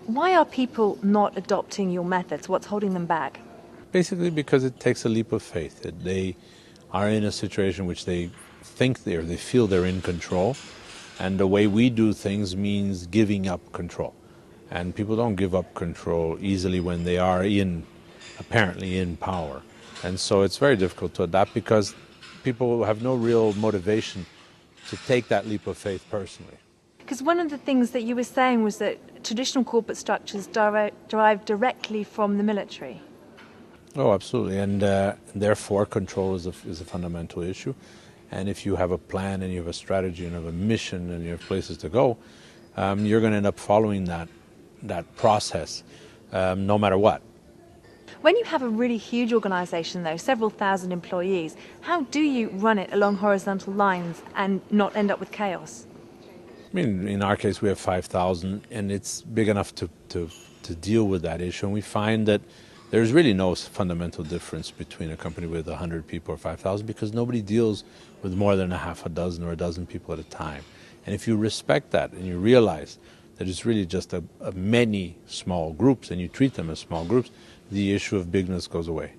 Why are people not adopting your methods? What's holding them back? Basically because it takes a leap of faith. That they are in a situation which they think they feel they're in control, and the way we do things means giving up control. And people don't give up control easily when they are apparently in power. And so it's very difficult to adapt because people have no real motivation to take that leap of faith personally. Because one of the things that you were saying was that traditional corporate structures derive directly from the military. Oh, absolutely. And therefore, control is a fundamental issue. And if you have a plan and you have a strategy and you have a mission and you have places to go, you're going to end up following that process no matter what. When you have a really huge organization, though, several thousand employees, how do you run it along horizontal lines and not end up with chaos? I mean, in our case, we have 5,000, and it's big enough to deal with that issue. And we find that there's really no fundamental difference between a company with 100 people or 5,000 because nobody deals with more than a half a dozen or a dozen people at a time. And if you respect that and you realize that it's really just a many small groups and you treat them as small groups, the issue of bigness goes away.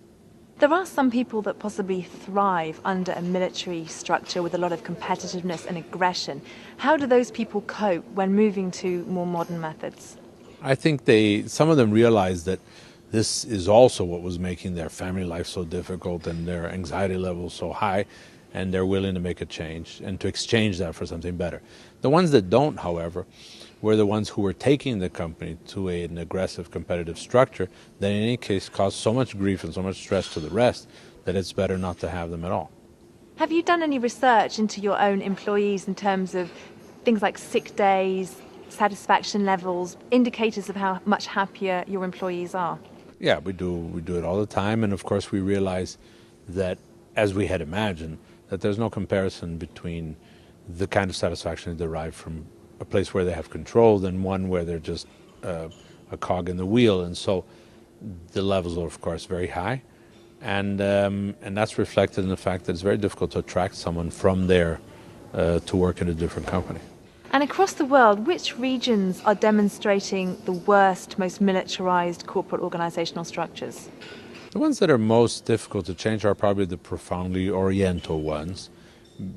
There are some people that possibly thrive under a military structure with a lot of competitiveness and aggression. How do those people cope when moving to more modern methods? I think some of them realize that this is also what was making their family life so difficult and their anxiety levels so high, and they're willing to make a change and to exchange that for something better. The ones that don't, however, were the ones who were taking the company to an aggressive competitive structure that in any case caused so much grief and so much stress to the rest that it's better not to have them at all. Have you done any research into your own employees in terms of things like sick days, satisfaction levels, indicators of how much happier your employees are? Yeah, we do it all the time, and of course we realize that, as we had imagined, that there's no comparison between the kind of satisfaction derived from a place where they have control than one where they're just a cog in the wheel. And so the levels are, of course, very high. And that's reflected in the fact that it's very difficult to attract someone from there to work in a different company. And across the world, which regions are demonstrating the worst, most militarized corporate organizational structures? The ones that are most difficult to change are probably the profoundly Oriental ones,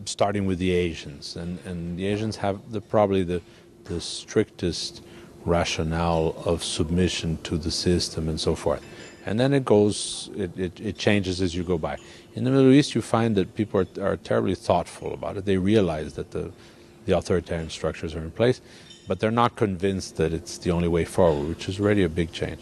starting with the Asians. And the Asians have probably the strictest rationale of submission to the system and so forth. And then it changes as you go by. In the Middle East, you find that people are terribly thoughtful about it. They realize that the authoritarian structures are in place, but they're not convinced that it's the only way forward, which is already a big change.